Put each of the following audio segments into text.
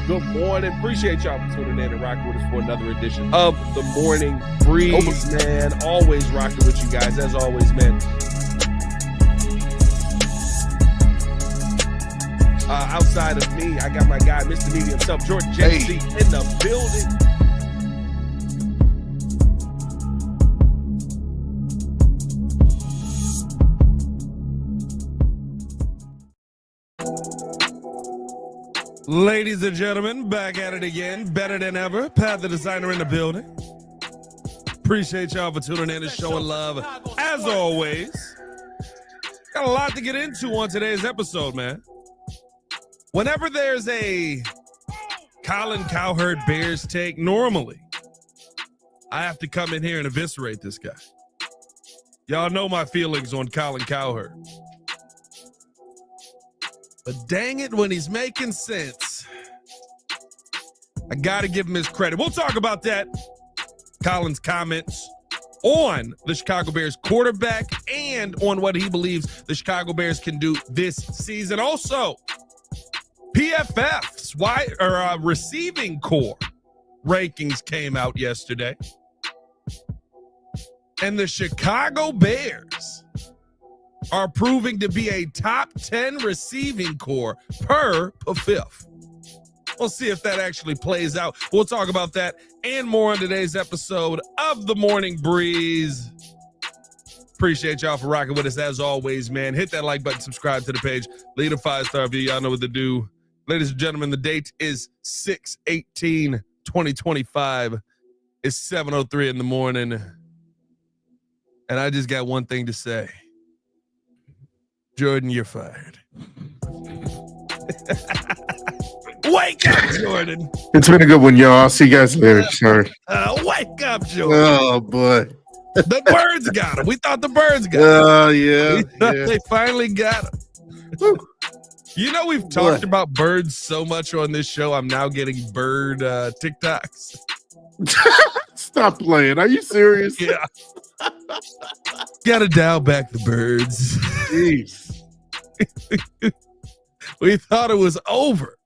Good morning. Appreciate y'all for tuning in and rocking with us for another edition of the Morning Breeze, man. Always rocking with you guys, as always, man. Outside of me, I got my guy, Mr. Media himself, Jordan JC, in the building. Ladies and gentlemen, back at it again. Better than ever. Pat the designer in the building. Appreciate y'all for tuning in and showing love. As always, got a lot to get into on today's episode, man. Whenever there's a Colin Cowherd Bears take, normally I have to come in here and eviscerate this guy. Y'all know my feelings on Colin Cowherd. But dang it, when he's making sense, I got to give him his credit. We'll talk about that. Colin's comments on the Chicago Bears quarterback and on what he believes the Chicago Bears can do this season. Also, PFF's receiving core rankings came out yesterday. And the Chicago Bears are proving to be a top 10 receiving core per PFF. We'll see if that actually plays out. We'll talk about that and more on today's episode of The Morning Breeze. Appreciate y'all for rocking with us as always, man. Hit that like button, subscribe to the page, leave a 5-star review. Y'all know what to do. Ladies and gentlemen, the date is 6/18/2025. It's 7:03 in the morning. And I just got one thing to say. Jordan, you're fired. Wake up, Jordan. It's been a good one, y'all. I'll see you guys later. Sorry. Wake up, Jordan. Oh, boy. The birds got him. We thought the birds got him. Oh, yeah. They finally got him. You know, we've talked about birds so much on this show. I'm now getting bird TikToks. Stop playing. Are you serious? Yeah. Gotta dial back the birds. Jeez. We thought it was over.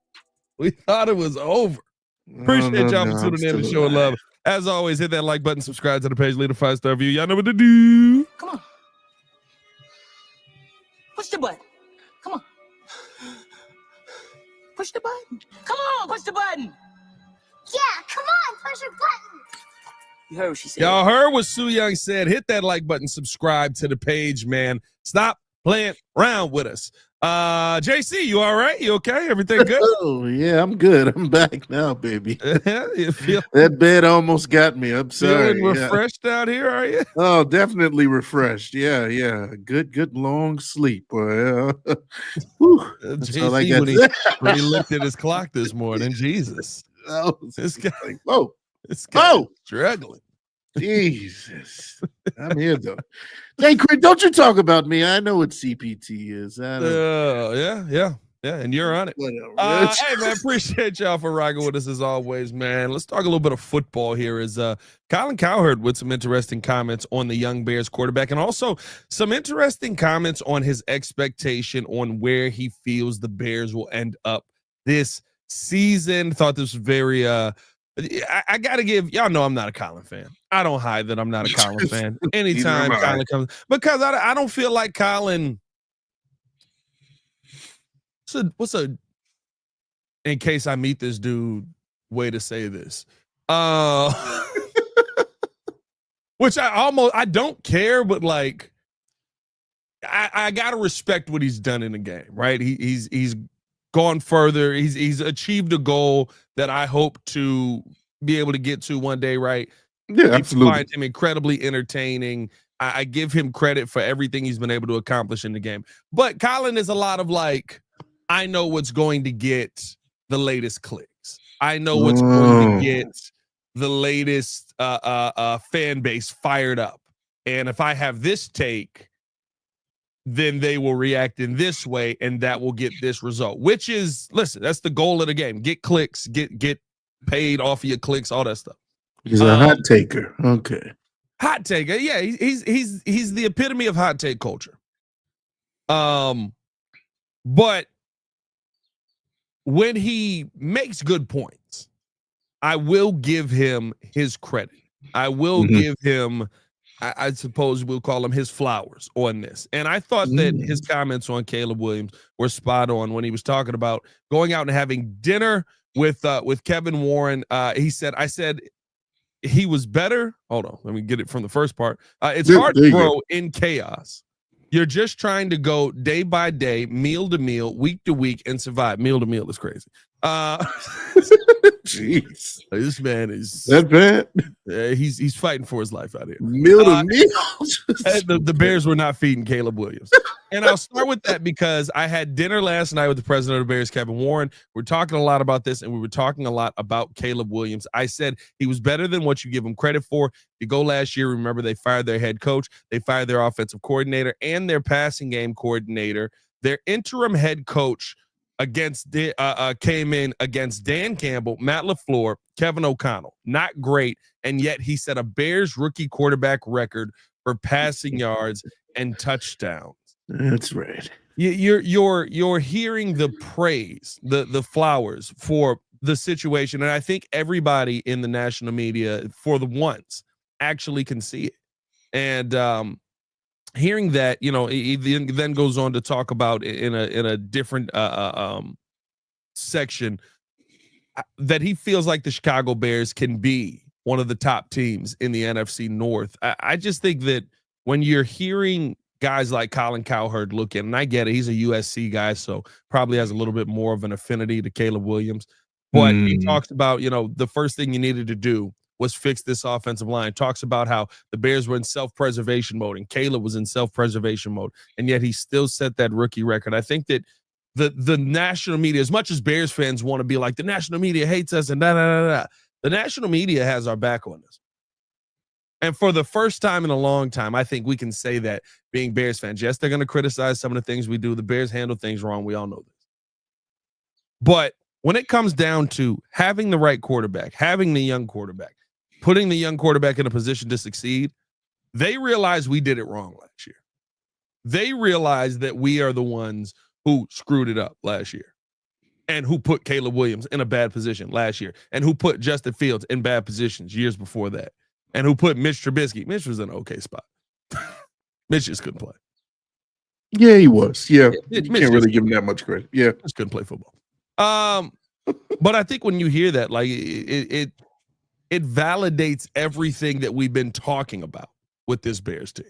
Appreciate y'all for tuning in and showing love. As always, hit that like button, subscribe to the page, leave a 5-star review. Y'all know what to do. Come on. Push the button. Come on. Push the button. Come on, push the button. Yeah, come on, push the button. You heard what she said. Y'all heard what Sue Young said. Hit that like button, subscribe to the page, man. Stop playing around with us. JC, you all right? You okay? Everything good? Oh, yeah, I'm good. I'm back now, baby. You feel That bed almost got me. I'm sorry. feeling refreshed out here, are you? Oh, definitely refreshed. Yeah. Good long sleep. Whew. That's all I got. When he looked at his clock this morning, Jesus. This guy, Whoa. this guy struggling. Jesus. I'm here, though. Hey, Chris, don't you talk about me. I know what CPT is. Yeah. And you're on it. Whatever. Hey, man, appreciate y'all for rocking with us as always, man. Let's talk a little bit of football here. Is Colin Cowherd with some interesting comments on the young Bears quarterback and also some interesting comments on his expectation on where he feels the Bears will end up this season. Thought this was very I got to give y'all know I'm not a Colin fan. I don't hide that I'm not a Colin fan. Anytime Colin comes, because I don't feel like Colin. What's a in case I meet this dude way to say this? Which I don't care, but like I gotta respect what he's done in the game, right? He's gone further. He's achieved a goal that I hope to be able to get to one day, right? Yeah, absolutely. I find him incredibly entertaining. I give him credit for everything he's been able to accomplish in the game. But Colin is a lot of like, I know what's going to get the latest clicks. I know what's going to get the latest fan base fired up. And if I have this take, then they will react in this way, and that will get this result, which is, listen, that's the goal of the game. Get clicks, get paid off of your clicks, all that stuff. He's a hot taker. Okay. Hot taker. Yeah, he's the epitome of hot take culture. But when he makes good points, I will give him his credit. I will give him, I suppose we'll call him his flowers on this. And I thought that his comments on Caleb Williams were spot on when he was talking about going out and having dinner with Kevin Warren. He said, I said he was better. Hold on, let me get it from the first part. It's hard to grow in chaos. You're just trying to go day by day, meal to meal, week to week, and survive. Meal to meal is crazy. Jeez, this man is that bad. He's fighting for his life out here. Meal to meal. The Bears were not feeding Caleb Williams. And I'll start with that because I had dinner last night with the president of the Bears, Kevin Warren. We're talking a lot about this, and we were talking a lot about Caleb Williams. I said he was better than what you give him credit for. If you go last year, remember they fired their head coach, they fired their offensive coordinator and their passing game coordinator. Their interim head coach came in against Dan Campbell, Matt LaFleur, Kevin O'Connell. Not great, and yet he set a Bears rookie quarterback record for passing yards and touchdowns. That's right. You're hearing the praise, the flowers for the situation, and I think everybody in the national media, for the once, actually can see it. And hearing that, he then goes on to talk about in a different section that he feels like the Chicago Bears can be one of the top teams in the NFC North. I just think that when you're hearing guys like Colin Cowherd look in, and I get it, he's a USC guy, so probably has a little bit more of an affinity to Caleb Williams. But he talks about, the first thing you needed to do was fix this offensive line. Talks about how the Bears were in self-preservation mode and Caleb was in self-preservation mode, and yet he still set that rookie record. I think that the national media, as much as Bears fans want to be like, the national media hates us and the national media has our back on this. And for the first time in a long time, I think we can say that being Bears fans. Yes, they're going to criticize some of the things we do. The Bears handle things wrong. We all know this. But when it comes down to having the right quarterback, having the young quarterback, putting the young quarterback in a position to succeed, they realize we did it wrong last year. They realize that we are the ones who screwed it up last year and who put Caleb Williams in a bad position last year and who put Justin Fields in bad positions years before that. And who put Mitch Trubisky. Mitch was in an okay spot. Mitch just couldn't play. Yeah, he was. Yeah, you Mitch can't really give him that much credit. Yeah, just couldn't play football. But I think when you hear that, like it validates everything that we've been talking about with this Bears team.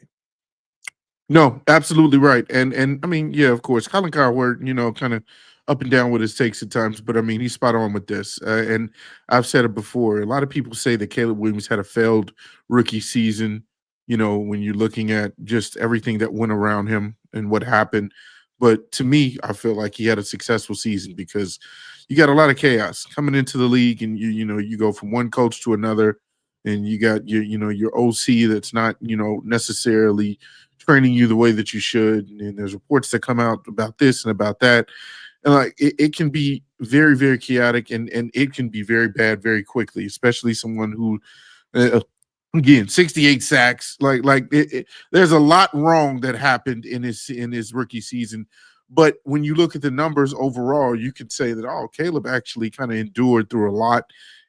No, absolutely right. And I mean, yeah, of course, Colin Cowherd, kind of up and down with his takes at times, but I mean, he's spot on with this. And I've said it before. A lot of people say that Caleb Williams had a failed rookie season, when you're looking at just everything that went around him and what happened. But to me, I feel like he had a successful season because you got a lot of chaos coming into the league, and you go from one coach to another, and you got your OC that's not necessarily training you the way that you should, and there's reports that come out about this and about that, and like it can be very, very chaotic, and it can be very bad very quickly, especially someone who again 68 sacks, there's a lot wrong that happened in his rookie season. But when you look at the numbers overall, you could say that Caleb actually kind of endured through a lot,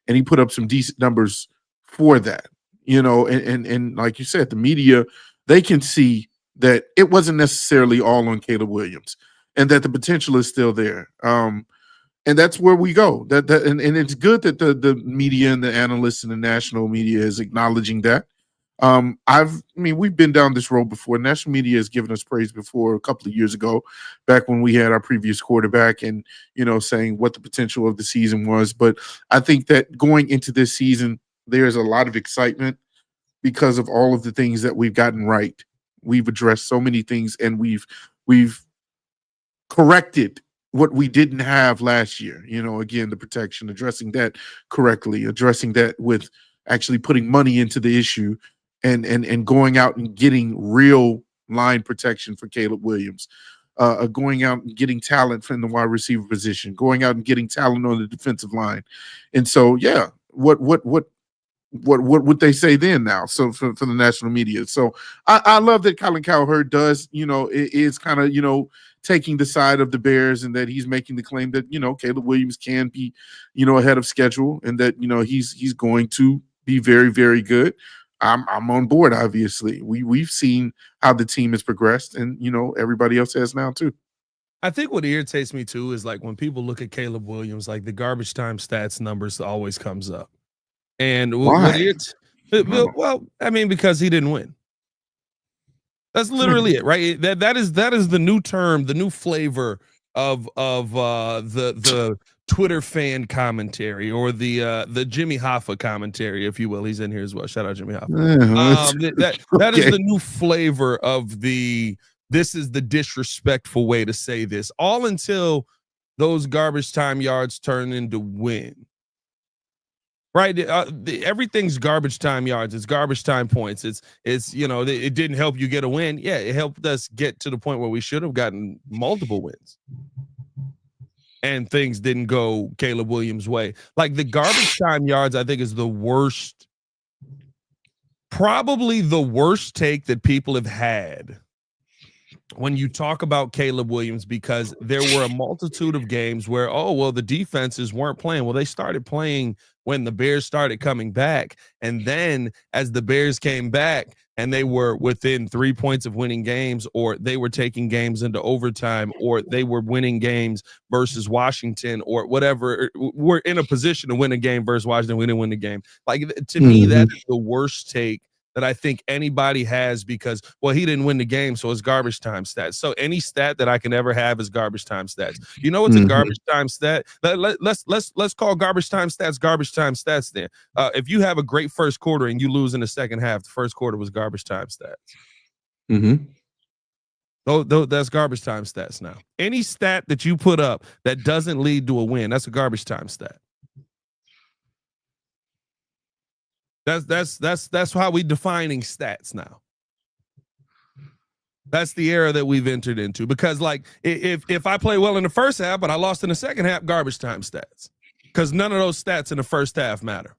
and he put up some decent numbers for that, and like you said, the media, they can see that it wasn't necessarily all on Caleb Williams and that the potential is still there. And that's where we go. And it's good that the media and the analysts and the national media is acknowledging that. We've been down this road before. National media has given us praise before a couple of years ago, back when we had our previous quarterback and, saying what the potential of the season was. But I think that going into this season, there's a lot of excitement because of all of the things that we've gotten right. We've addressed so many things, and we've corrected what we didn't have last year. Again, the protection, addressing that correctly, addressing that with actually putting money into the issue, and going out and getting real line protection for Caleb Williams, going out and getting talent from the wide receiver position, going out and getting talent on the defensive line. And so, yeah, what would they say then now? So for the national media. So I love that Colin Cowherd does, is kind of, taking the side of the Bears and that he's making the claim that, Caleb Williams can be, ahead of schedule and that, he's going to be very, very good. I'm on board, obviously. We've seen how the team has progressed and, everybody else has now too. I think what irritates me too is like when people look at Caleb Williams, like the garbage time stats numbers always comes up. And Why? well, I mean, because he didn't win. That's literally it, right? That is the new term, the new flavor of the Twitter fan commentary or the Jimmy Hoffa commentary, if you will. He's in here as well. Shout out Jimmy Hoffa. That is the new flavor of this is the disrespectful way to say this. All until those garbage time yards turn into win. Right, everything's garbage time yards. It's garbage time points. It's it didn't help you get a win. Yeah, it helped us get to the point where we should have gotten multiple wins, and things didn't go Caleb Williams' way. Like the garbage time yards, I think is the worst, probably the worst take that people have had when you talk about Caleb Williams, because there were a multitude of games where, the defenses weren't playing. Well, they started playing when the Bears started coming back. And then as the Bears came back and they were within 3 points of winning games, or they were taking games into overtime, or they were winning games versus Washington or whatever, we're in a position to win a game versus Washington. We didn't win the game. Like, to me, that is the worst take that I think anybody has, because, he didn't win the game, so it's garbage time stats. So any stat that I can ever have is garbage time stats. You know what's a garbage time stat? Let's call garbage time stats then. If you have a great first quarter and you lose in the second half, the first quarter was garbage time stats. That's garbage time stats now. Any stat that you put up that doesn't lead to a win, that's a garbage time stat. That's how we defining stats now. That's the era that we've entered into, because like if I play well in the first half but I lost in the second half, garbage time stats, because none of those stats in the first half matter.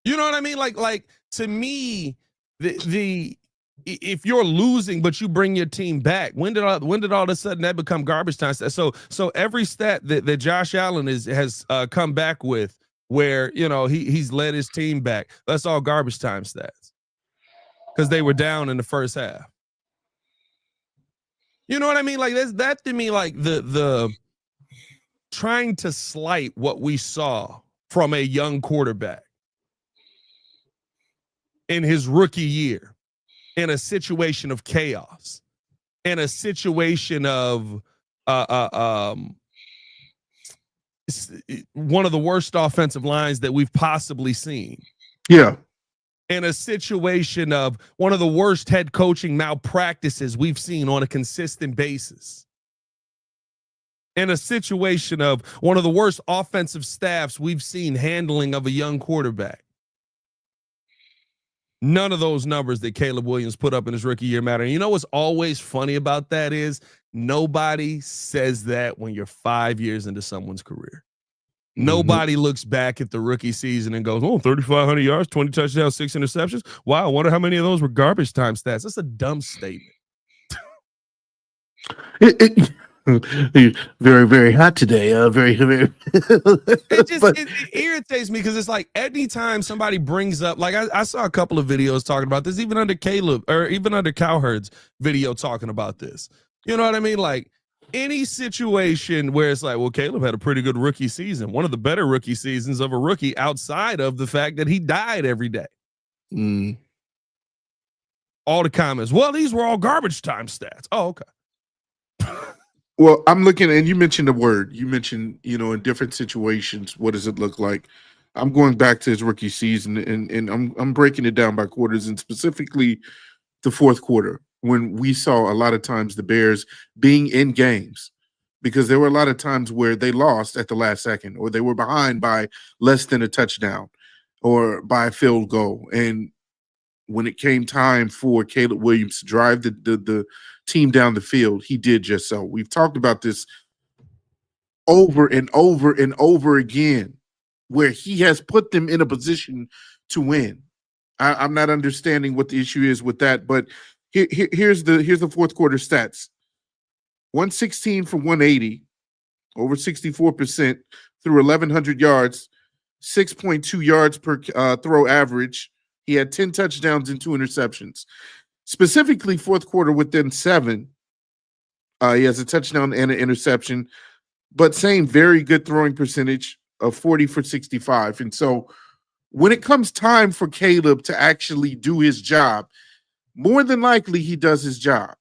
You know what I mean? Like to me, the if you're losing but you bring your team back, when did all of a sudden that become garbage time stats? So every stat that Josh Allen has come back with, where he's led his team back, that's all garbage time stats, because they were down in the first half. You know what I mean? Like that to me, like the trying to slight what we saw from a young quarterback in his rookie year, in a situation of chaos, in a situation of one of the worst offensive lines that we've possibly seen. Yeah. In a situation of one of the worst head coaching malpractices we've seen on a consistent basis. In a situation of one of the worst offensive staffs we've seen handling of a young quarterback. None of those numbers that Caleb Williams put up in his rookie year matter. And you know what's always funny about that is nobody says that when you're 5 years into someone's career. Nobody looks back at the rookie season and goes, 3,500 yards, 20 touchdowns, 6 interceptions. Wow, I wonder how many of those were garbage time stats. That's a dumb statement. Very, very hot today. Very. It irritates me, because it's like anytime somebody brings up, like I saw a couple of videos talking about this, even under Caleb or even under Cowherd's video talking about this. You know what I mean? Like any situation where it's like, Caleb had a pretty good rookie season, one of the better rookie seasons of a rookie, outside of the fact that he died every day. All the comments, these were all garbage time stats. Oh, okay. Well, I'm looking, and you mentioned a word. You mentioned, in different situations, what does it look like? I'm going back to his rookie season, and I'm breaking it down by quarters, and specifically the fourth quarter, when we saw a lot of times the Bears being in games, because there were a lot of times where they lost at the last second, or they were behind by less than a touchdown or by a field goal. And when it came time for Caleb Williams to drive the team down the field, he did just so. We've talked about this over and over and over again, where he has put them in a position to win. I'm not understanding what the issue is with that, but here's the fourth quarter stats. 116 for 180, over 64%, through 1,100 yards, 6.2 yards per throw average. He had 10 touchdowns and 2 interceptions. Specifically, fourth quarter within 7, he has a touchdown and an interception, but same very good throwing percentage of 40 for 65. And so when it comes time for Caleb to actually do his job, more than likely he does his job,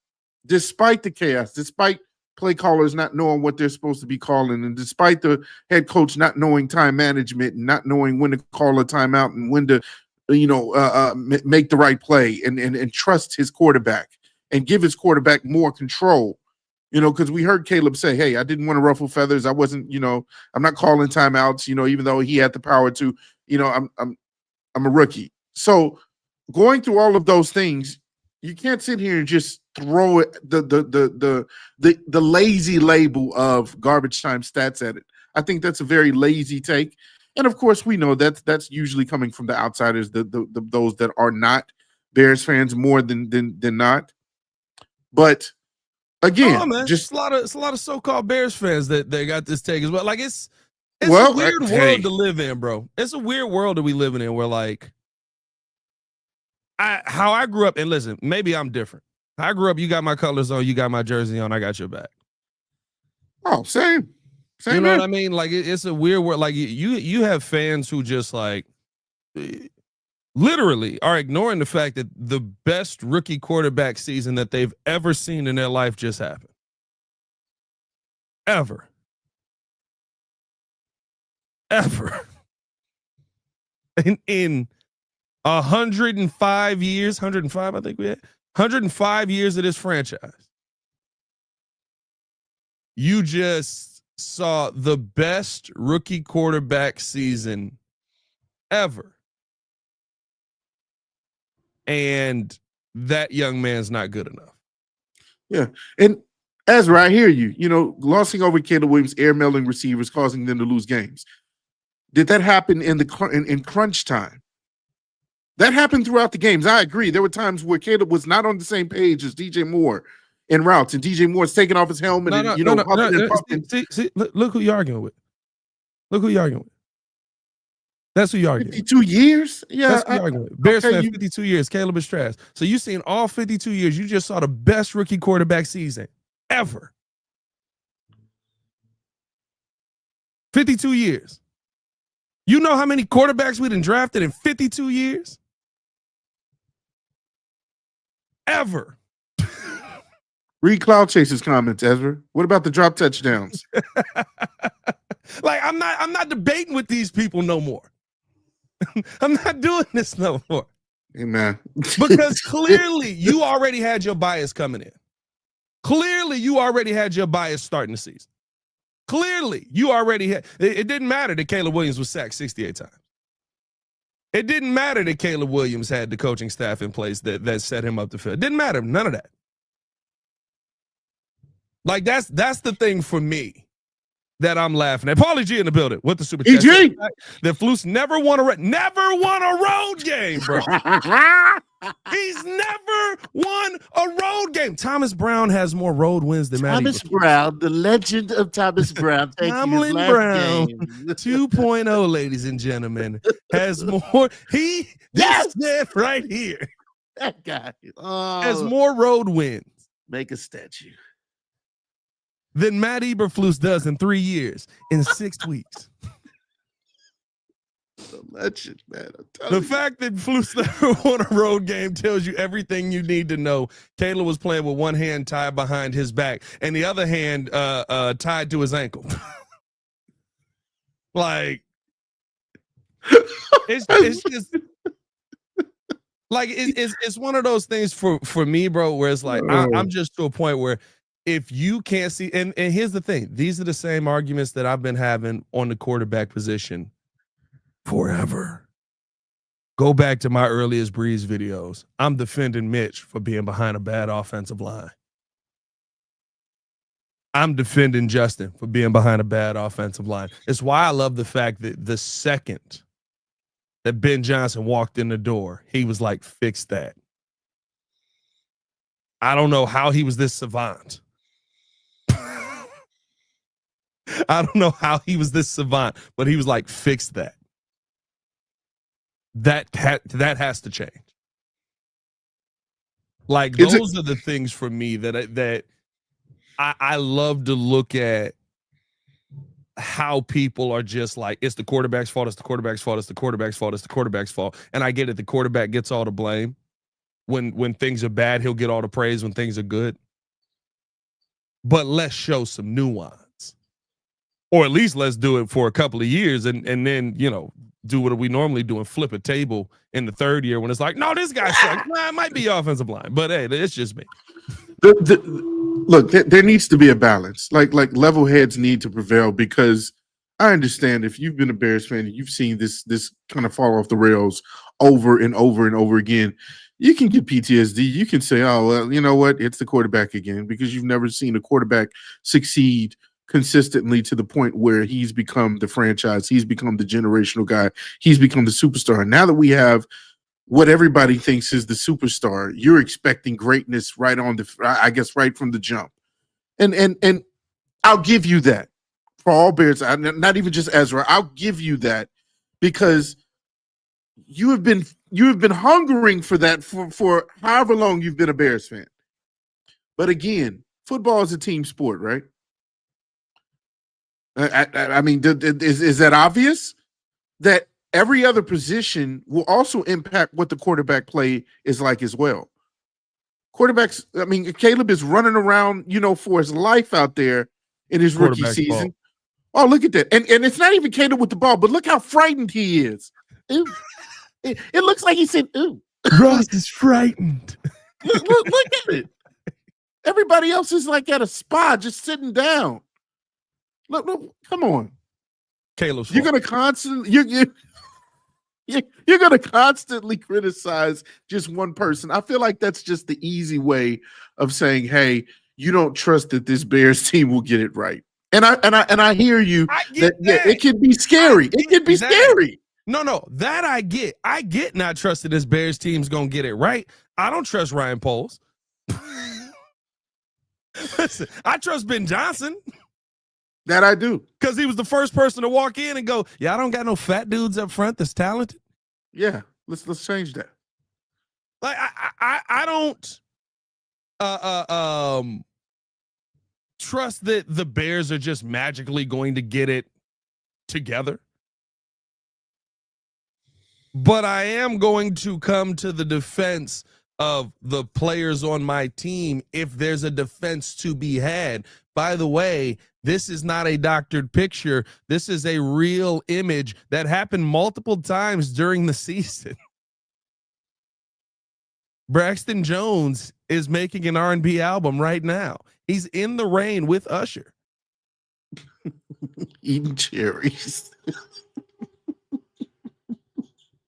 despite the chaos, despite play callers not knowing what they're supposed to be calling, and despite the head coach not knowing time management and not knowing when to call a timeout and when to, make the right play and trust his quarterback and give his quarterback more control. Because we heard Caleb say, hey, I didn't want to ruffle feathers. I wasn't, I'm not calling timeouts, even though he had the power to, I'm a rookie. So going through all of those things, you can't sit here and just throw the lazy label of garbage time stats at it. I think that's a very lazy take. And of course, we know that's usually coming from the outsiders, those that are not Bears fans more than not. But again, it's a lot of so-called Bears fans that they got this take as well. Like it's a weird world to live in, bro. It's a weird world that we live in where like how I grew up, and listen, maybe I'm different. How I grew up, you got my colors on, you got my jersey on, I got your back. Oh, same. You know what I mean? Like it's a weird world. Like you have fans who just like literally are ignoring the fact that the best rookie quarterback season that they've ever seen in their life just happened. Ever. In 105 years, 105, I think we had 105 years of this franchise. You just saw the best rookie quarterback season ever. And that young man's not good enough. Yeah. And Ezra, I hear you. Glossing over Caleb Williams, air-mailing receivers, causing them to lose games. Did that happen in crunch time? That happened throughout the games. I agree. There were times where Caleb was not on the same page as DJ Moore in routes, and DJ Moore's taking off his helmet puffing. See, look who you're arguing with. Look who you're arguing with. That's who you're arguing with. 52 years? Yeah. That's who you're arguing with. Bears fan, 52 years. Caleb is trash. So you seen all 52 years. You just saw the best rookie quarterback season ever. 52 years. You know how many quarterbacks we done drafted in 52 years? Ever. Read Cloud Chaser's comments, Ezra. What about the drop touchdowns? Like I'm not debating with these people no more. I'm not doing this no more. Hey, man. Because clearly you already had your bias coming in. Clearly you already had your bias starting the season. Clearly you already had. It didn't matter that Caleb Williams was sacked 68 times. It didn't matter that Caleb Williams had the coaching staff in place that set him up to fail. It didn't matter. None of that. Like that's the thing for me that I'm laughing at. Paulie G in the building with the super chat. That Flus never won a road game, bro. He's never won a road game. Thomas Brown has more road wins than Matty. Thomas Brown, the legend of Thomas Brown. Tomlin Brown 2.0, ladies and gentlemen, has more. This right here. That guy has more road wins. Make a statue. Than Matt Eberflus does in 3 years, in 6 weeks. The legend, man. The fact that Flus never won a road game tells you everything you need to know. Taylor was playing with one hand tied behind his back and the other hand tied to his ankle. Like, it's just like it's one of those things for me, bro, where it's like I'm just to a point where if you can't see, and here's the thing, these are the same arguments that I've been having on the quarterback position forever. Go back to my earliest Breeze videos. I'm defending Mitch for being behind a bad offensive line. I'm defending Justin for being behind a bad offensive line. It's why I love the fact that the second that Ben Johnson walked in the door, he was like, fix that. I don't know how he was this savant. I don't know how he was this savant, but he was like, fix that. That has to change. Like those are the things for me that I love to look at how people are just like, it's the quarterback's fault, it's the quarterback's fault, it's the quarterback's fault, it's the quarterback's fault. And I get it, the quarterback gets all the blame. When things are bad, he'll get all the praise when things are good. But let's show some nuance. Or at least let's do it for a couple of years and then, do what we normally do and flip a table in the third year when it's like, no, this guy sucks. Nah, it might be offensive line, but hey, it's just me. Look, there needs to be a balance. Like level heads need to prevail, because I understand if you've been a Bears fan and you've seen this kind of fall off the rails over and over and over again, you can get PTSD. You can say, oh, well, you know what? It's the quarterback again, because you've never seen a quarterback succeed consistently to the point where he's become the franchise. He's become the generational guy. He's become the superstar. And now that we have what everybody thinks is the superstar, you're expecting greatness right from the jump. And I'll give you that for all Bears, not even just Ezra. I'll give you that, because you have been hungering for that for however long you've been a Bears fan. But again, football is a team sport, right? I mean, is that obvious? That every other position will also impact what the quarterback play is like as well. Quarterbacks, I mean, Caleb is running around, for his life out there in his rookie season. Ball. Oh, look at that. And it's not even Caleb with the ball, but look how frightened he is. It looks like he said, ooh. Ross is frightened. Look at it. Everybody else is like at a spa, just sitting down. Look, come on. Caleb's you're going to constantly you're going to constantly criticize just one person. I feel like that's just the easy way of saying, hey, you don't trust that this Bears team will get it right. And I hear you that. It can be scary. It can be scary. No, that I get. I get not trusting this Bears team's going to get it right. I don't trust Ryan Poles. Listen, I trust Ben Johnson. That I do. Because he was the first person to walk in and go, yeah, I don't got no fat dudes up front that's talented. Yeah, let's change that. Like I don't trust that the Bears are just magically going to get it together. But I am going to come to the defense of the players on my team if there's a defense to be had. By the way, this is not a doctored picture. This is a real image that happened multiple times during the season. Braxton Jones is making an R&B album right now. He's in the rain with Usher. Eating cherries.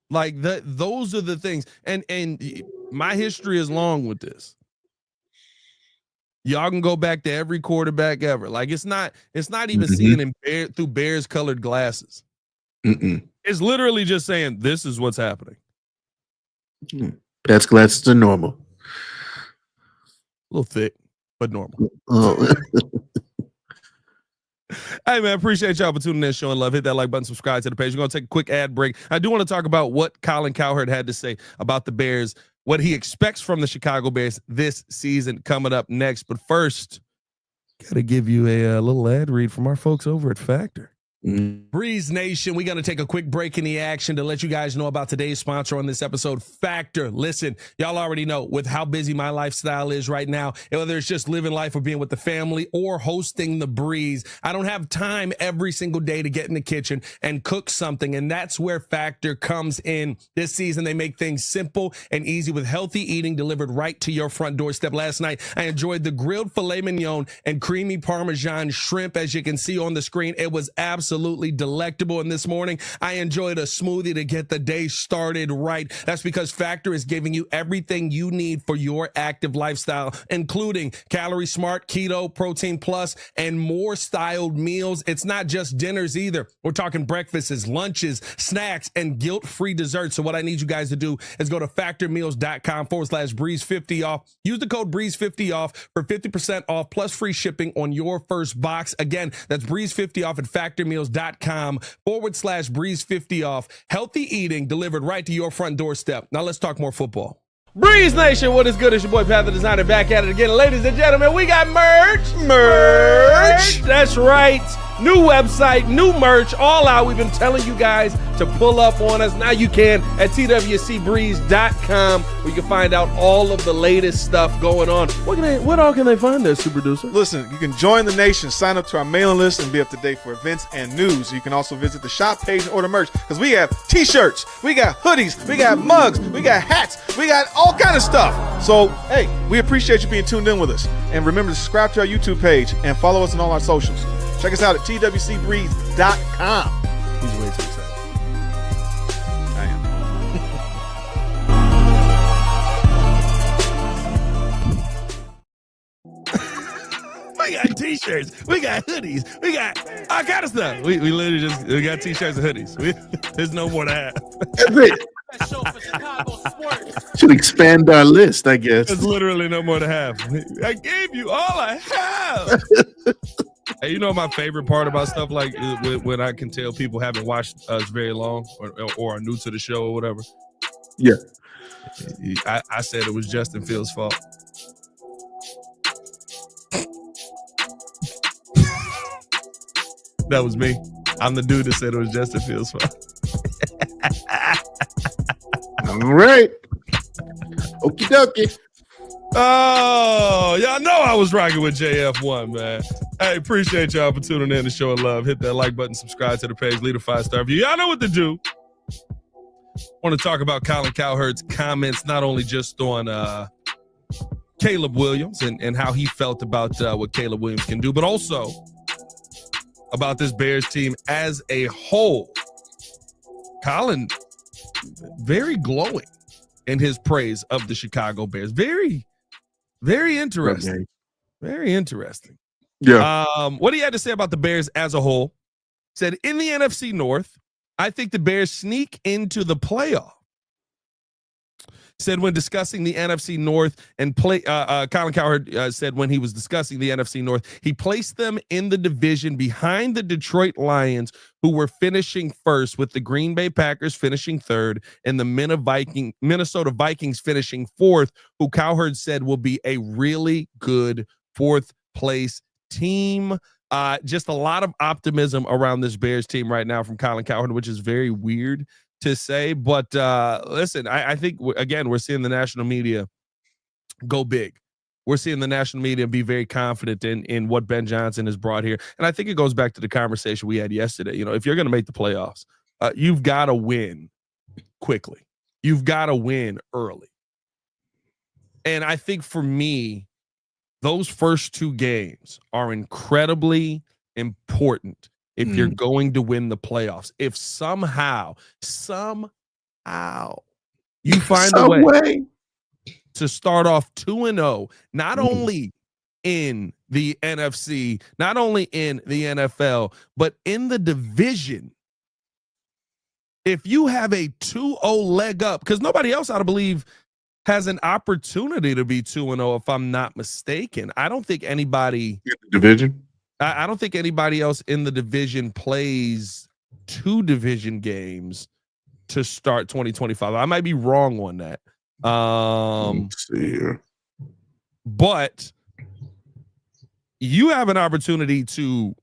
Like those are the things. And my history is long with this. Y'all can go back to every quarterback ever. Like it's not even seeing him through Bears colored glasses. It's literally just saying this is what's happening. Bears glasses are normal. A little thick, but normal. Oh. Hey, man, appreciate y'all for tuning in, showing love. Hit that like button, subscribe to the page. We're going to take a quick ad break. I do want to talk about what Colin Cowherd had to say about the Bears, what he expects from the Chicago Bears this season coming up next. But first, got to give you a little ad read from our folks over at Factor. Breeze Nation, we're going to take a quick break in the action to let you guys know about today's sponsor on this episode, Factor. Listen, y'all already know with how busy my lifestyle is right now, whether it's just living life or being with the family or hosting the Breeze, I don't have time every single day to get in the kitchen and cook something, and that's where Factor comes in. This season, they make things simple and easy with healthy eating delivered right to your front doorstep. Last night, I enjoyed the grilled filet mignon and creamy Parmesan shrimp, as you can see on the screen. It was absolutely absolutely delectable. And this morning, I enjoyed a smoothie to get the day started right. That's because Factor is giving you everything you need for your active lifestyle, including Calorie Smart, Keto, Protein Plus, and more styled meals. It's not just dinners either. We're talking breakfasts, lunches, snacks, and guilt-free desserts. So what I need you guys to do is go to factormeals.com/breeze50 off. Use the code breeze50 off for 50% off plus free shipping on your first box. Again, that's breeze50 off at factormeals.com/breeze50 off. Healthy eating delivered right to your front doorstep. Now let's talk more football. Breeze Nation, what is good? It's your boy Pat the Designer back at it again. Ladies and gentlemen, we got merch. That's right. New website, new merch, all out. We've been telling you guys to pull up on us. Now you can at twcbreeze.com, where you can find out all of the latest stuff going on. What all can they find there, Super Producer? Listen, you can join the nation, sign up to our mailing list, and be up to date for events and news. You can also visit the shop page and order merch, because we have t-shirts, we got hoodies, we got mugs, we got hats, we got all kind of stuff. So, hey, we appreciate you being tuned in with us. And remember to subscribe to our YouTube page and follow us on all our socials. Check us out at twcbreeze.com. He's way too excited. I am. We got t-shirts, we got hoodies, we got all kind of stuff. We literally we got t-shirts and hoodies. There's no more to have. That's it. Should expand our list, I guess. There's literally no more to have. I gave you all I have. Hey, you know my favorite part about stuff like when I can tell people haven't watched us very long or are new to the show or whatever. Yeah. I said it was Justin Fields' fault. That was me. I'm the dude that said it was Justin Fields' fault. All right. Okie dokie. Oh, y'all know I was rocking with JF1, man. Hey, appreciate y'all for tuning in and showing love. Hit that like button, subscribe to the page, leave a 5-star review. Y'all know what to do. Want to talk about Colin Cowherd's comments, not only just on Caleb Williams and how he felt about what Caleb Williams can do, but also about this Bears team as a whole. Colin, very glowing in his praise of the Chicago Bears. Very, very interesting. Okay. Very interesting. Yeah. What he had to say about the Bears as a whole. Said, in the NFC North, I think the Bears sneak into the playoff. Said when discussing the NFC North and Colin Cowherd said when he was discussing the NFC North, he placed them in the division behind the Detroit Lions, who were finishing first, with the Green Bay Packers finishing third and the Minnesota Vikings finishing fourth, who Cowherd said will be a really good fourth place team. Just a lot of optimism around this Bears team right now from Colin Cowherd, which is very weird to say, but listen, I think again we're seeing the national media go big. We're seeing the national media be very confident in what Ben Johnson has brought here, and I think it goes back to the conversation we had yesterday. You know, if you're going to make the playoffs, you've got to win quickly. You've got to win early, and I think for me, those first two games are incredibly important. If you're going to win the playoffs, if somehow you find a way to start off 2-0, not only in the NFC, not only in the NFL, but in the division. If you have a 2-0 leg up, because nobody else, I believe, has an opportunity to be 2-0, if I'm not mistaken. I don't think anybody In the division. I don't think anybody else in the division plays 2 division games to start 2025. I might be wrong on that. Let's see here. But you have an opportunity to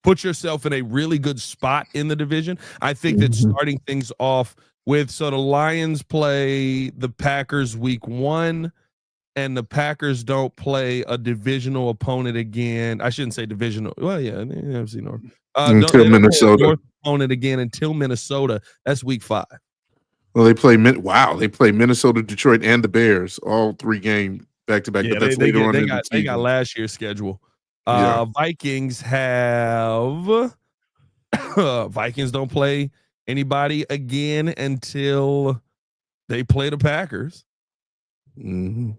put yourself in a really good spot in the division. I think that starting things off with, so the Lions play the Packers week 1. And the Packers don't play a divisional opponent again. I shouldn't say divisional. Well, yeah, the NFC North. Until Minnesota. North opponent again until Minnesota. That's week 5. Well, they play Minnesota, Detroit, and the Bears, all 3 games back to back. Yeah, but that's later on in the they got last year's schedule. Yeah. Vikings have Vikings don't play anybody again until they play the Packers. Mm-hmm.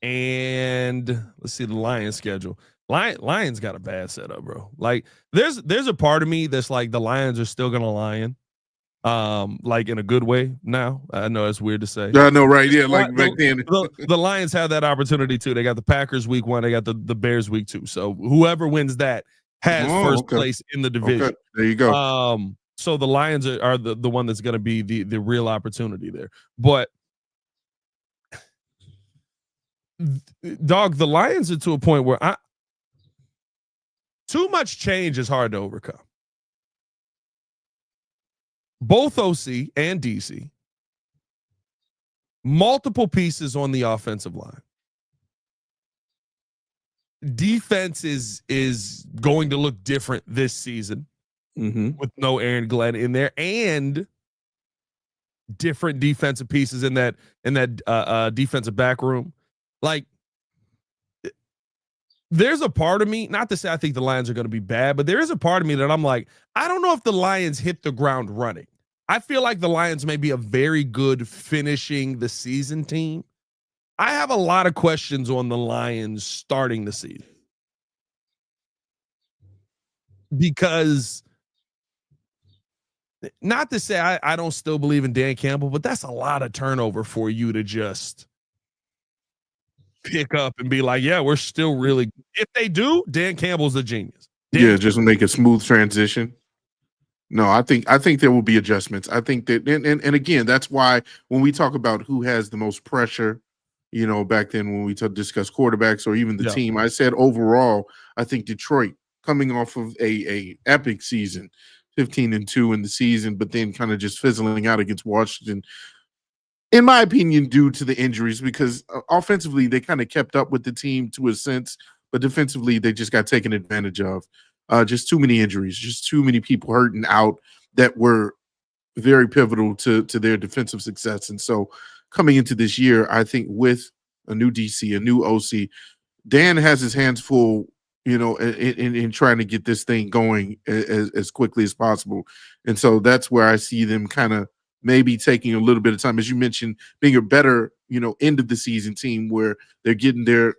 And let's see the Lions schedule. Lions got a bad setup, bro. Like there's a part of me that's like the Lions are still gonna lion. Like in a good way now. I know that's weird to say. I know, right? Yeah, like back then. The Lions have that opportunity too. They got the Packers week 1, they got the Bears week 2. So whoever wins that has first place in the division. Okay. There you go. So the Lions are the one that's gonna be the real opportunity there. But dog, the Lions are to a point where too much change is hard to overcome. Both OC and DC, multiple pieces on the offensive line. Defense is going to look different this season with no Aaron Glenn in there, and different defensive pieces in that defensive back room. Like, there's a part of me, not to say I think the Lions are going to be bad, but there is a part of me that I'm like, I don't know if the Lions hit the ground running. I feel like the Lions may be a very good finishing the season team. I have a lot of questions on the Lions starting the season. Because, not to say I don't still believe in Dan Campbell, but that's a lot of turnover for you to just pick up and be like, yeah, we're still really. If they do, Dan Campbell's a genius. Just make a smooth transition. No, I think there will be adjustments. I think that, and again, that's why when we talk about who has the most pressure, back then when we discuss quarterbacks or even the team, I said overall, I think Detroit coming off of a epic season, 15-2 in the season, but then kind of just fizzling out against Washington. In my opinion, due to the injuries, because offensively they kind of kept up with the team to a sense, but defensively they just got taken advantage of. Just too many injuries, just too many people hurting out that were very pivotal to their defensive success. And so coming into this year, I think with a new DC, a new OC, Dan has his hands full, in trying to get this thing going as quickly as possible. And so that's where I see them kind of maybe taking a little bit of time, as you mentioned, being a better, end of the season team where they're getting their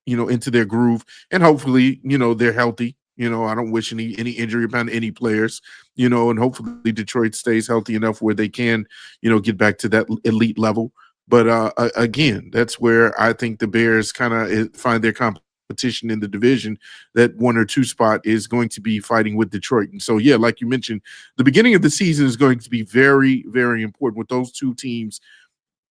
into their groove, and hopefully, they're healthy. I don't wish any injury upon any players, and hopefully Detroit stays healthy enough where they can, get back to that elite level. But again, that's where I think the Bears kind of find their competition in the division. That 1 or 2 spot is going to be fighting with Detroit. And so, yeah, like you mentioned, the beginning of the season is going to be very, very important with those two teams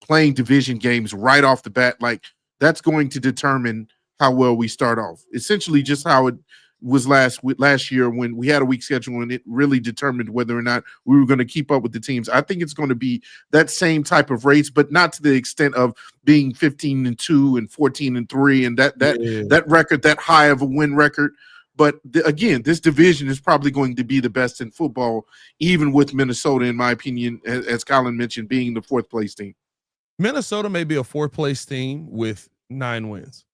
playing division games right off the bat. Like, that's going to determine how well we start off. Essentially just how it was last year when we had a weak schedule, and it really determined whether or not we were going to keep up with the teams. I think it's going to be that same type of race, but not to the extent of being 15-2 and 14-3 and that record, that high of a win record. But again, this division is probably going to be the best in football, even with Minnesota, in my opinion, as Colin mentioned, being the 4th place team. Minnesota may be a 4th place team with 9 wins.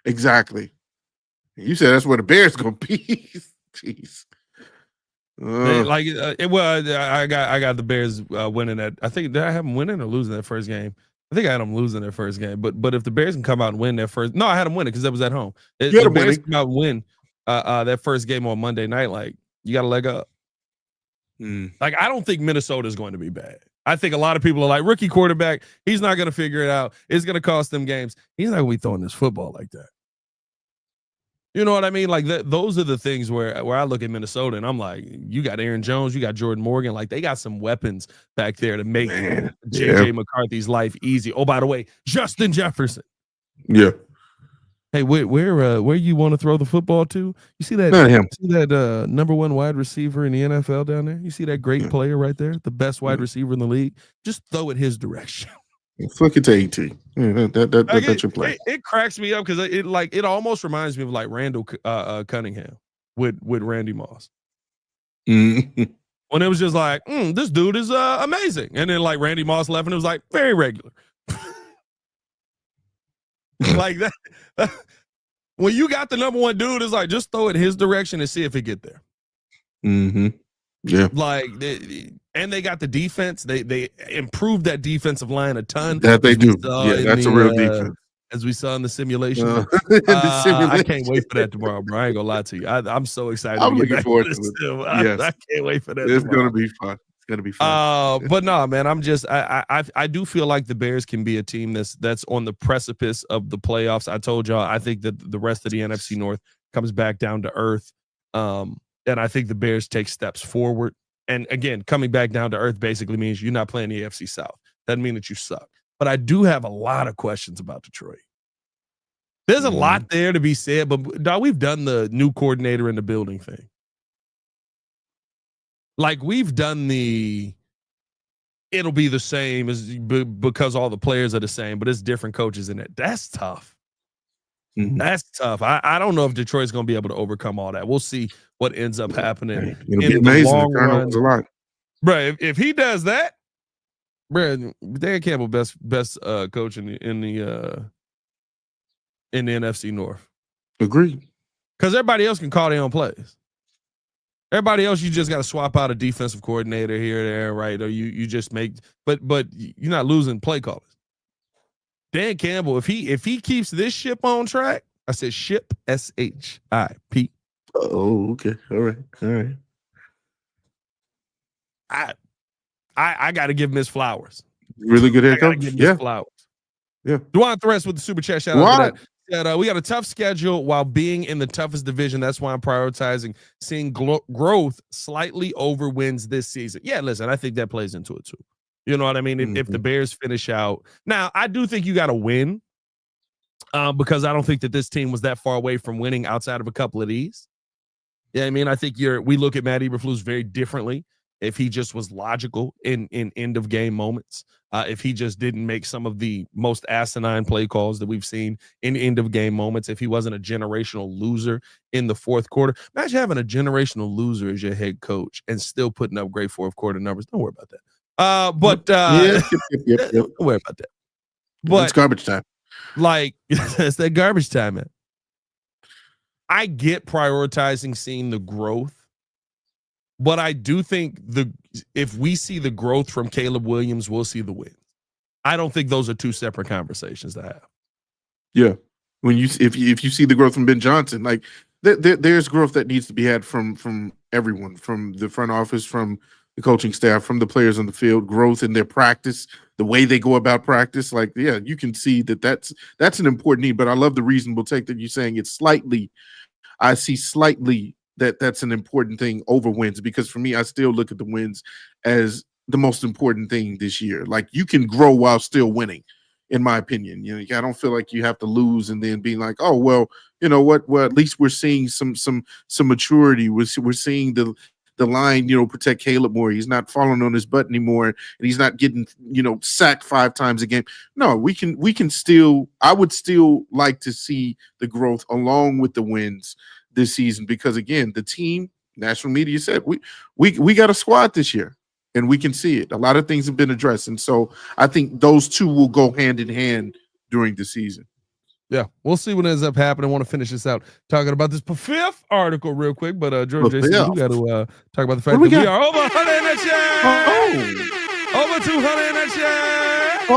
Exactly. You said that's where the Bears gonna be. Jeez. I got the Bears winning that. I think, did I have them winning or losing that first game? I think I had them losing their first game. But if the Bears can come out and win their first, no, I had them winning because that was at home. If the Bears come out and win that first game on Monday night, like, you got to leg up. Like, I don't think Minnesota is going to be bad. I think a lot of people are like, rookie quarterback, he's not going to figure it out. It's going to cost them games. He's not going to be throwing this football like that. You know what I mean? Like, those are the things where I look at Minnesota and I'm like, you got Aaron Jones, you got Jordan Morgan. Like, they got some weapons back there to make J.J. McCarthy's life easy. Oh, by the way, Justin Jefferson. Yeah. Hey, where you want to throw the football to? You see that? Not him. See that number 1 wide receiver in the NFL down there? You see that great player right there, the best wide receiver in the league? Just throw it his direction. Flick it to AT. Yeah, that's your play. It cracks me up because it almost reminds me of like Randall Cunningham with Randy Moss. When it was just like, this dude is amazing, and then like Randy Moss left and it was like very regular. Like that. When you got the number 1 dude, it's like, just throw it his direction and see if it get there. Mm-hmm. Yeah. Like, and they got the defense. They improved that defensive line a ton. That they as we do. saw Yeah, in that's a the, real defense. as we saw in the simulation. In the simulation. I can't wait for that tomorrow, bro. I ain't gonna lie to you. I'm so excited. I'm to get looking back forward to to this it. too. Yes. I can't wait for that. It's tomorrow. gonna be fun. It's gonna be fun. But no, man, I do feel like the Bears can be a team that's on the precipice of the playoffs. I told y'all I think that the rest of the NFC North comes back down to earth. And I think the Bears take steps forward. And again, coming back down to earth basically means you're not playing the AFC South. Doesn't mean that you suck. But I do have a lot of questions about Detroit. There's a lot there to be said, but dog, we've done the new coordinator in the building thing. Like, we've done it'll be the same because all the players are the same, but it's different coaches in it. That's tough. Mm-hmm. That's tough. I don't know if Detroit's going to be able to overcome all that. We'll see what ends up happening. It'll be amazing. The turnovers a lot. Bro, if he does that, bro, Dan Campbell best coach in the NFC North. Agreed. Because everybody else can call their own plays. Everybody else, you just got to swap out a defensive coordinator here or there, right? Or you just make, but you're not losing play callers. Dan Campbell, if he keeps this ship on track, I said ship, SHIP. Oh, okay. All right. I got to give Miss Flowers. Really good head coach. Yeah. Flowers. Yeah. Dwan Threats with the super chat. Shout out to that. Said, we got a tough schedule while being in the toughest division. That's why I'm prioritizing seeing growth slightly over wins this season. Yeah, listen, I think that plays into it too. You know what I mean? If the Bears finish out. Now, I do think you got to win because I don't think that this team was that far away from winning outside of a couple of these. Yeah, I mean, I think we look at Matt Eberflus very differently if he just was logical in end of game moments. If he just didn't make some of the most asinine play calls that we've seen in end of game moments, if he wasn't a generational loser in the fourth quarter. Imagine having a generational loser as your head coach and still putting up great fourth quarter numbers. Don't worry about that. Yep. Don't worry about that. But it's garbage time. Like, it's that garbage time, man. I get prioritizing seeing the growth. But I do think if we see the growth from Caleb Williams, we'll see the wins. I don't think those are two separate conversations to have. Yeah, if you see the growth from Ben Johnson, like there's growth that needs to be had from everyone, from the front office, from the coaching staff, from the players on the field. Growth in their practice, the way they go about practice. Like, yeah, you can see that's an important need. But I love the reasonable take that you're saying. It's slightly. I see slightly. That's an important thing over wins, because for me, I still look at the wins as the most important thing this year. Like, you can grow while still winning, in my opinion. You know, I don't feel like you have to lose and then being like, oh, well, you know what? Well, at least we're seeing some maturity. We're seeing the line, protect Caleb more. He's not falling on his butt anymore, and he's not getting, sacked 5 times a game. No, we can still. I would still like to see the growth along with the wins this season, because again, the team, national media said we got a squad this year, and we can see it. A lot of things have been addressed, and so I think those two will go hand in hand during the season. Yeah, we'll see what ends up happening. I want to finish this out talking about this fifth article real quick, but George Jason, we got to talk about the fact that we are over 100 in the chat. Over 200 in the chat.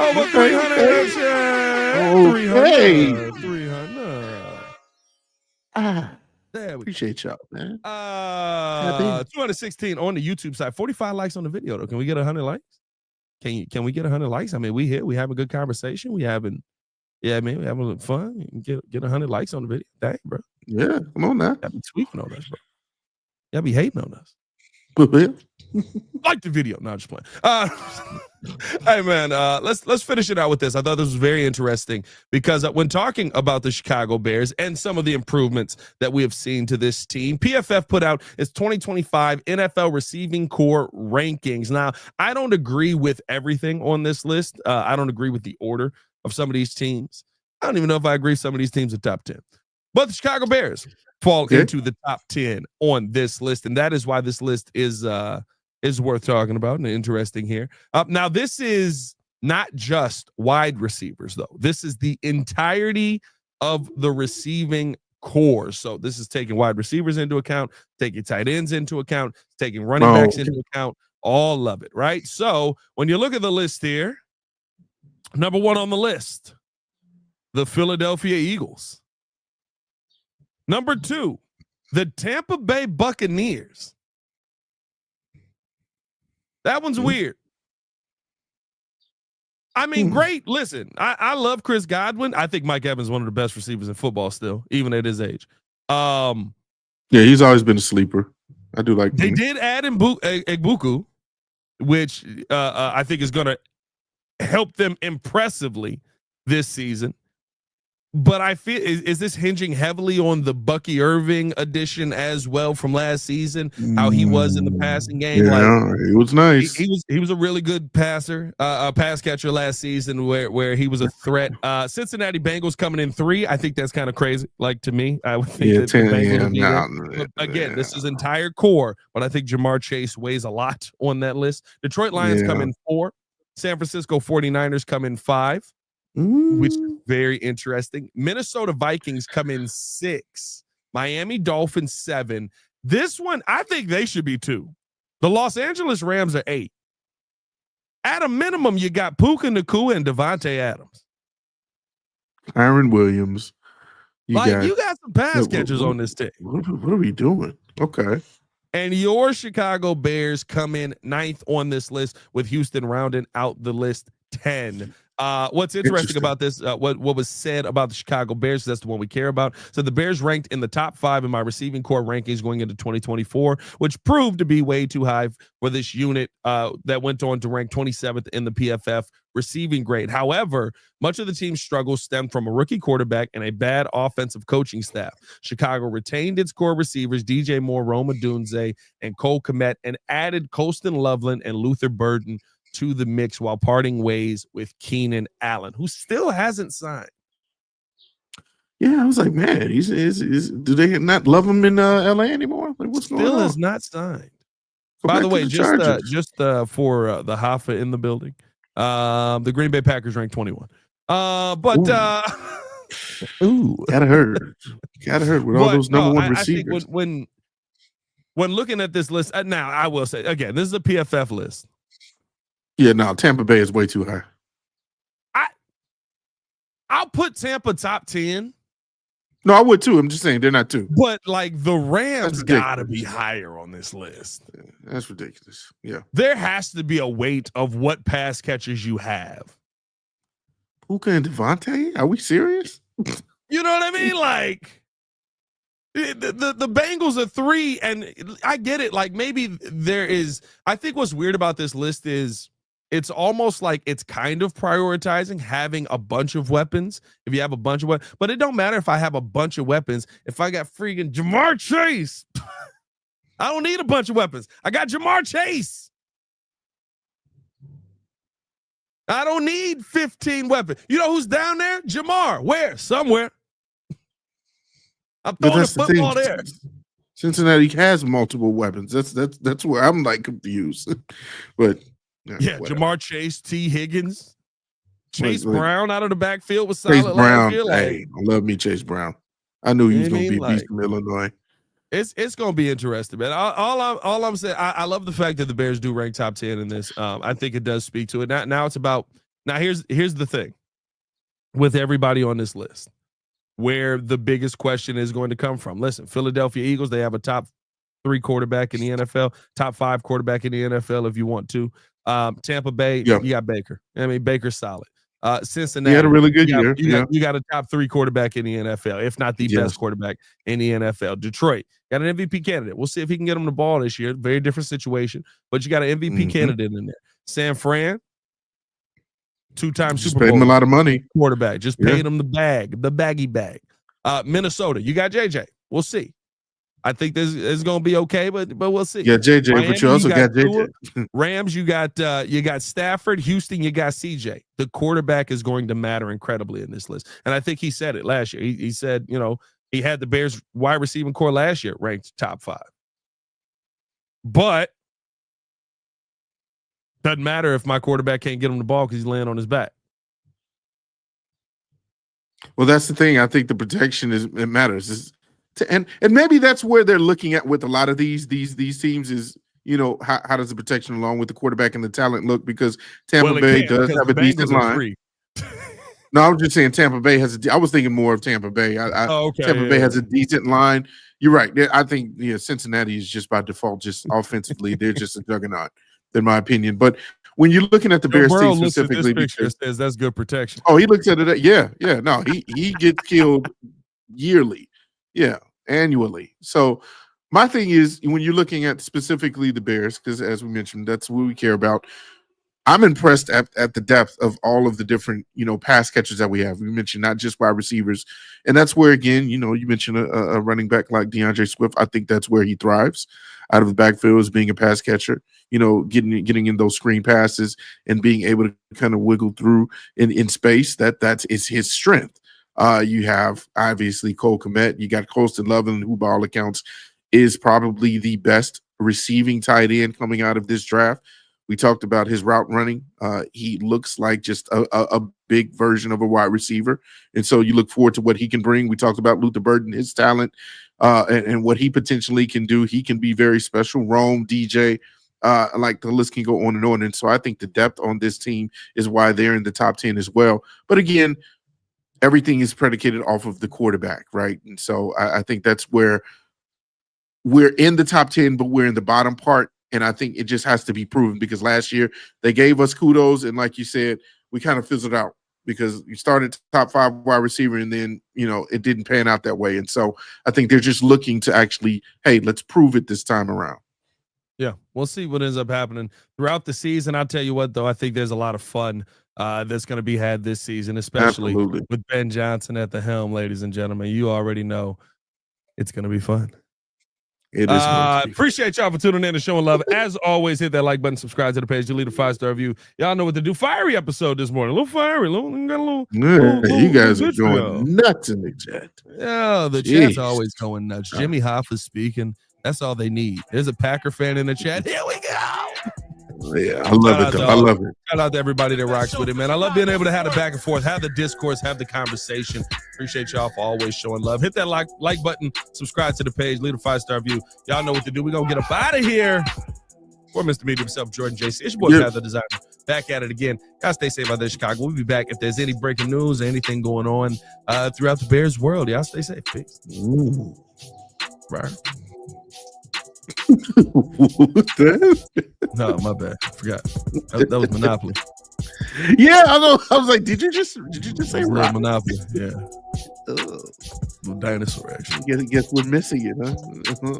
Over 300 in the chat. 300. There we Appreciate y'all, man. 216 on the YouTube side. 45 likes on the video, though. Can we get 100 likes? Can we get 100 likes? I mean, we have a good conversation. We having fun. You can get 100 likes on the video. Dang, bro. Yeah, come on now. Y'all be tweaking on us, bro. Y'all be hating on us. Like the video. No, I'm just playing. Hey, man, let's finish it out with this. I thought this was very interesting because when talking about the Chicago Bears and some of the improvements that we have seen to this team, PFF put out its 2025 NFL receiving core rankings. Now, I don't agree with everything on this list. I don't agree with the order of some of these teams. I don't even know if I agree some of these teams are top 10. But the Chicago Bears fall into the top 10 on this list, and that is why this list is worth talking about and interesting here. Now, this is not just wide receivers, though. This is the entirety of the receiving core. So this is taking wide receivers into account, taking tight ends into account, taking running backs into account, all of it, right? So when you look at the list here, number one on the list, the Philadelphia Eagles. Number two, the Tampa Bay Buccaneers. That one's weird. I mean, great. Listen, I love Chris Godwin. I think Mike Evans is one of the best receivers in football still, even at his age. Yeah, he's always been a sleeper. I do like They did add Egbuku, which I think is going to help them impressively this season. But I feel is this hinging heavily on the Bucky Irving addition as well from last season? How he was in the passing game? Yeah, like, he was nice. He was a really good passer, a pass catcher last season where he was a threat. Cincinnati Bengals coming in 3. I think that's kind of crazy. Like to me, I would think that the Bengals would be there. Again, this is entire core, but I think Jamar Chase weighs a lot on that list. Detroit Lions come in 4. San Francisco 49ers come in 5. Which is very interesting. Minnesota Vikings come in 6. Miami Dolphins 7. This one, I think they should be 2. The Los Angeles Rams are 8. At a minimum, you got Puka Nacua and Devontae Adams. Aaron Williams. You got some pass catchers on this team. What are we doing? Okay. And your Chicago Bears come in 9th on this list, with Houston rounding out the list 10. What's interesting about this, what was said about the Chicago Bears, that's the one we care about. So the Bears ranked in the top 5 in my receiving core rankings going into 2024, which proved to be way too high for this unit that went on to rank 27th in the PFF receiving grade. However, much of the team's struggles stemmed from a rookie quarterback and a bad offensive coaching staff. Chicago retained its core receivers, DJ Moore, Rome Odunze, and Cole Kmet, and added Colston Loveland and Luther Burden to the mix while parting ways with Keenan Allen, who still hasn't signed. Yeah, I was like, man, do they not love him in LA anymore? Like, what's going on? Still is not signed. By the way, just for the Hoffa in the building, the Green Bay Packers ranked 21. Ooh, gotta hurt with all those number one receivers. I think when looking at this list, now I will say again, this is a PFF list. Yeah, no, Tampa Bay is way too high. I'll put Tampa top 10. No, I would too. I'm just saying they're not 2. But like the Rams gotta be higher on this list. Yeah, that's ridiculous. Yeah. There has to be a weight of what pass catchers you have. Puka and Devontae? Are we serious? You know what I mean? Like the Bengals are 3, and I get it. Like maybe there is. I think what's weird about this list is it's almost like it's kind of prioritizing having a bunch of weapons. If you have a bunch of weapons, but it don't matter if I have a bunch of weapons. If I got freaking Jamar Chase, I don't need a bunch of weapons. I got Jamar Chase. I don't need 15 weapons. You know who's down there? Jamar. Where? Somewhere. I'm throwing the football there. Cincinnati has multiple weapons. That's where I'm like confused. But yeah, whatever. Jamar Chase, T. Higgins, Chase like, Brown out of the backfield with Chase solid Brown. Year, Hey, I love me Chase Brown. I knew he was going to be a beast from Illinois. It's going to be interesting, man. All I'm saying, I love the fact that the Bears do rank top 10 in this. I think it does speak to it. Now it's about here's the thing with everybody on this list, where the biggest question is going to come from. Listen, Philadelphia Eagles, they have a top 3 quarterback in the NFL, top 5 quarterback in the NFL if you want to. Tampa Bay, you got Baker. I mean, Baker's solid. Cincinnati, he had a really good year. You got a top 3 quarterback in the NFL, if not the best quarterback in the NFL. Detroit got an MVP candidate. We'll see if he can get him the ball this year. Very different situation, but you got an MVP candidate in there. San Fran, 2-time Super Bowl. Paid him a lot of money. Quarterback, just paid him the baggy bag. Minnesota, you got JJ. We'll see. I think this is going to be okay, but we'll see. Yeah, JJ, Miami, but you also got JJ. Rams, you got Stafford. Houston, you got CJ. The quarterback is going to matter incredibly in this list, and I think he said it last year. He said, he had the Bears wide receiving core last year ranked top 5, but doesn't matter if my quarterback can't get him the ball because he's laying on his back. Well, that's the thing. I think the protection it matters. And maybe that's where they're looking at with a lot of these teams is, how does the protection along with the quarterback and the talent look? Because Tampa Bay does have a decent line. No, I was just saying Tampa Bay I was thinking more of Tampa Bay. Tampa Bay has a decent line. You're right. I think Cincinnati is just by default, just offensively, they're just a juggernaut, in my opinion. But when you're looking at the Bears team specifically, says that's good protection. Oh, he looks at it. Yeah. No, he gets killed yearly. Yeah, annually. So my thing is when you're looking at specifically the Bears, because as we mentioned, that's what we care about. I'm impressed at the depth of all of the different, pass catchers that we have. We mentioned not just wide receivers. And that's where, again, you mentioned a running back like DeAndre Swift. I think that's where he thrives out of the backfield as being a pass catcher, getting in those screen passes and being able to kind of wiggle through in space. That is his strength. You have, obviously, Cole Kmet. You got Colston Loveland, who by all accounts is probably the best receiving tight end coming out of this draft. We talked about his route running. He looks like just a big version of a wide receiver. And so you look forward to what he can bring. We talked about Luther Burden, his talent, and what he potentially can do. He can be very special. Rome, DJ, like the list can go on and on. And so I think the depth on this team is why they're in the top 10 as well. But again, everything is predicated off of the quarterback, right? And so I think that's where we're in the top 10, but we're in the bottom part. And I think it just has to be proven because last year they gave us kudos. And like you said, we kind of fizzled out because you started top 5 wide receiver and then, it didn't pan out that way. And so I think they're just looking to actually, hey, let's prove it this time around. Yeah, we'll see what ends up happening throughout the season. I'll tell you what, though, I think there's a lot of fun that's going to be had this season, especially with Ben Johnson at the helm, ladies and gentlemen. You already know it's going to be fun. It is. Appreciate y'all for tuning in and showing love. As always, hit that like button, subscribe to the page, leave a 5-star review. Y'all know what to do. Fiery episode this morning. A little fiery. You guys are going nuts in the chat. Yeah, the chat's always going nuts. Jimmy Hoffa speaking. That's all they need. There's a Packer fan in the chat. Here we go. Yeah, I love it, though. I love it. Shout out to everybody that rocks with it, man. I love being able to have the back and forth, have the discourse, have the conversation. Appreciate y'all for always showing love. Hit that like button, subscribe to the page, leave a 5-star review. Y'all know what to do. We're going to get up out of here. For Mr. Media himself, Jordan JC. It's your boy, Pat the Designer. Back at it again. Y'all stay safe out there in Chicago. We'll be back if there's any breaking news or anything going on throughout the Bears world. Y'all stay safe. Peace. Ooh. Right. No, my bad. I forgot. That was Monopoly. Yeah, I know. I was like, did you just say rock? Monopoly? Yeah. Little dinosaur action. I guess we're missing it, huh?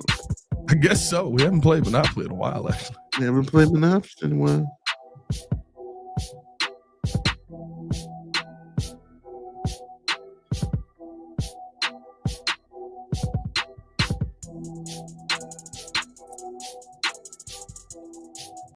I guess so. We haven't played Monopoly in a while, actually. Never played Monopoly in a while.